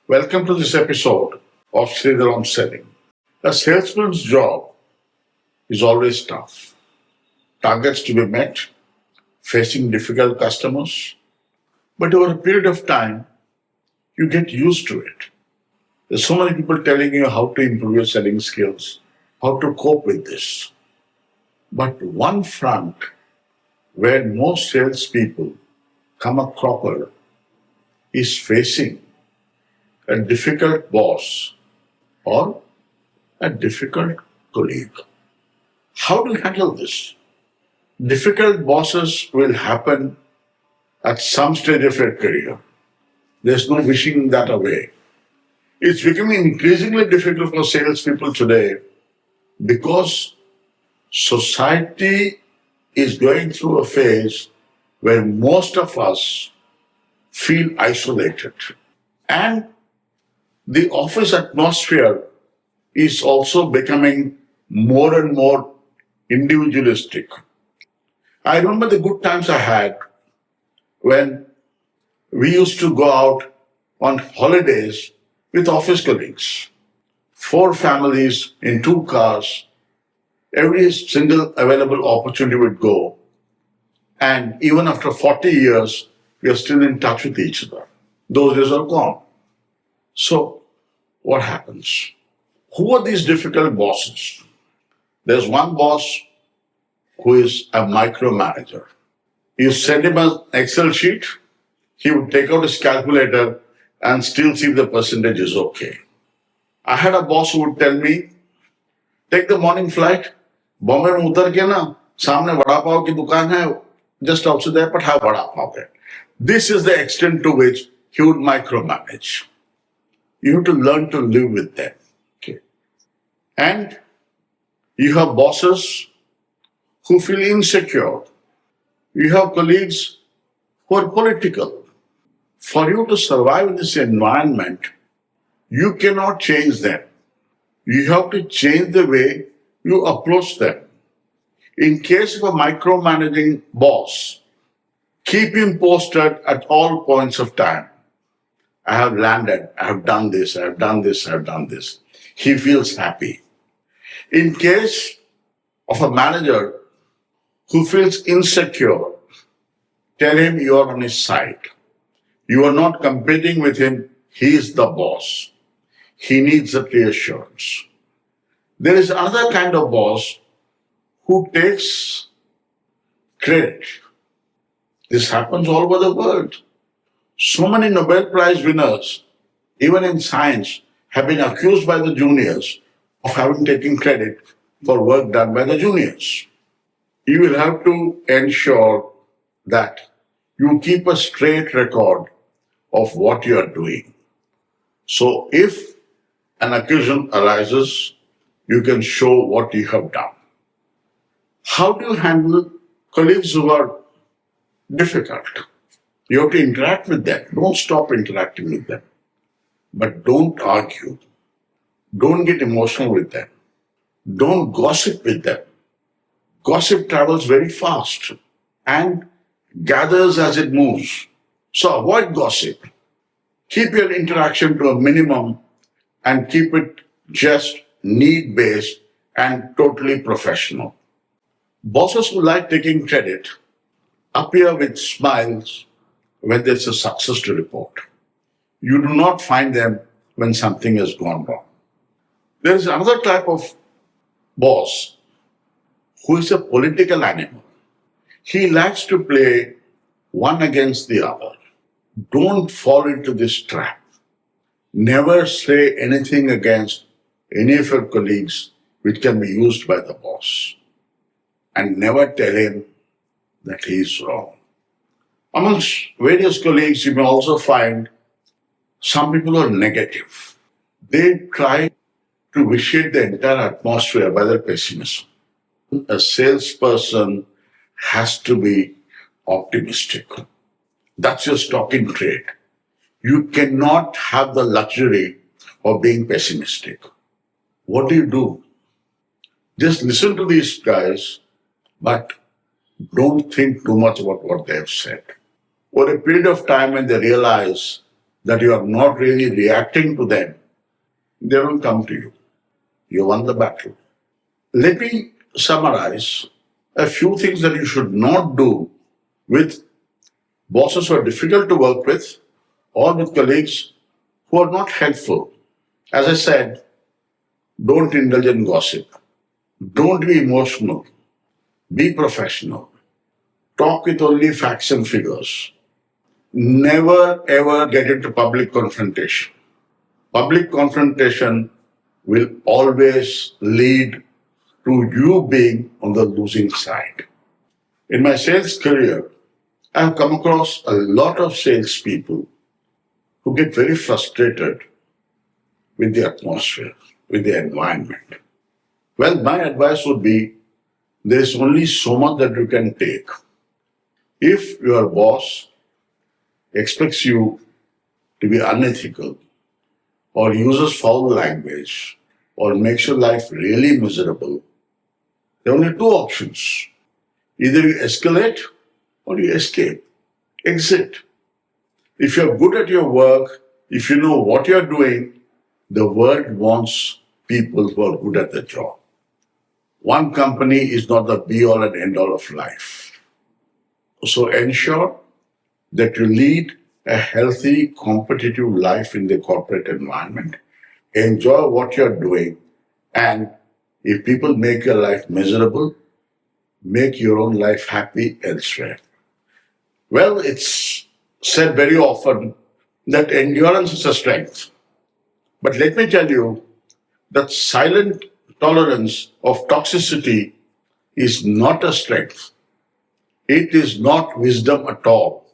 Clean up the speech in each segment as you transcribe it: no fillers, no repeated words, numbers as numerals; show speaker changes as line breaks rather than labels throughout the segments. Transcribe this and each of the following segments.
Welcome to this episode of Sridhar on Selling. A salesman's job is always tough. Targets to be met, facing difficult customers, but over a period of time, you get used to it. There's so many people telling you how to improve your selling skills, how to cope with this. But one front where most salespeople come a cropper is facing a difficult boss or a difficult colleague. How do you handle this? Difficult bosses will happen at some stage of your career. There's no wishing that away. It's becoming increasingly difficult for salespeople today because society is going through a phase where most of us feel isolated. And the office atmosphere is also becoming more and more individualistic. I remember the good times I had when we used to go out on holidays with office colleagues. 4 families in 2 cars, every single available opportunity would go. And even after 40 years, we are still in touch with each other. Those days are gone. So, what happens? Who are these difficult bosses? There's one boss who is a micromanager. You send him an Excel sheet, he would take out his calculator and still see if the percentage is okay. I had a boss who would tell me, take the morning flight, Bombay में उतर के ना सामने वड़ा पाव की दुकान है, just outside there, but have vada pav there. This is the extent to which he would micromanage. You have to learn to live with them. Okay. And you have bosses who feel insecure. You have colleagues who are political. For you to survive in this environment, you cannot change them. You have to change the way you approach them. In case of a micromanaging boss, keep him posted at all points of time. I have landed, I have done this, I have done this, I have done this. He feels happy. In case of a manager who feels insecure, tell him you are on his side. You are not competing with him, he is the boss. He needs that reassurance. There is another kind of boss who takes credit. This happens all over the world. So many Nobel Prize winners, even in science, have been accused by the juniors of having taken credit for work done by the juniors. You will have to ensure that you keep a straight record of what you are doing. So if an accusation arises, you can show what you have done. How do you handle colleagues who are difficult? You have to interact with them. Don't stop interacting with them. But don't argue. Don't get emotional with them. Don't gossip with them. Gossip travels very fast and gathers as it moves. So avoid gossip. Keep your interaction to a minimum and keep it just need-based and totally professional. Bosses who like taking credit appear with smiles when there's a success to report. You do not find them when something has gone wrong. There is another type of boss who is a political animal. He likes to play one against the other. Don't fall into this trap. Never say anything against any of your colleagues which can be used by the boss. And never tell him that he is wrong. Amongst various colleagues, you may also find some people are negative. They try to vitiate the entire atmosphere by their pessimism. A salesperson has to be optimistic. That's your stock in trade. You cannot have the luxury of being pessimistic. What do? Just listen to these guys, but don't think too much about what they have said. Over a period of time when they realize that you are not really reacting to them, they don't come to you. You won the battle. Let me summarize a few things that you should not do with bosses who are difficult to work with or with colleagues who are not helpful. As I said, don't indulge in gossip. Don't be emotional. Be professional. Talk with only facts and figures. Never ever get into public confrontation. Public confrontation will always lead to you being on the losing side. In my sales career, I have come across a lot of salespeople who get very frustrated with the atmosphere, with the environment. Well, my advice would be there is only so much that you can take. If your boss expects you to be unethical or uses foul language or makes your life really miserable, there are only two options. Either you escalate or you escape. Exit. If you're good at your work, if you know what you're doing, the world wants people who are good at the job. One company is not the be all and end all of life. So ensure that you lead a healthy, competitive life in the corporate environment. Enjoy what you're doing. And if people make your life miserable, make your own life happy elsewhere. Well, it's said very often that endurance is a strength. But let me tell you that silent tolerance of toxicity is not a strength. It is not wisdom at all.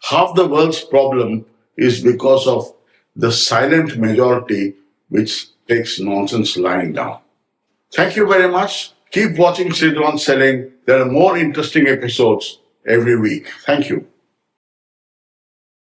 Half the world's problem is because of the silent majority which takes nonsense lying down. Thank you very much. Keep watching Sridhar Selling. There are more interesting episodes every week. Thank you.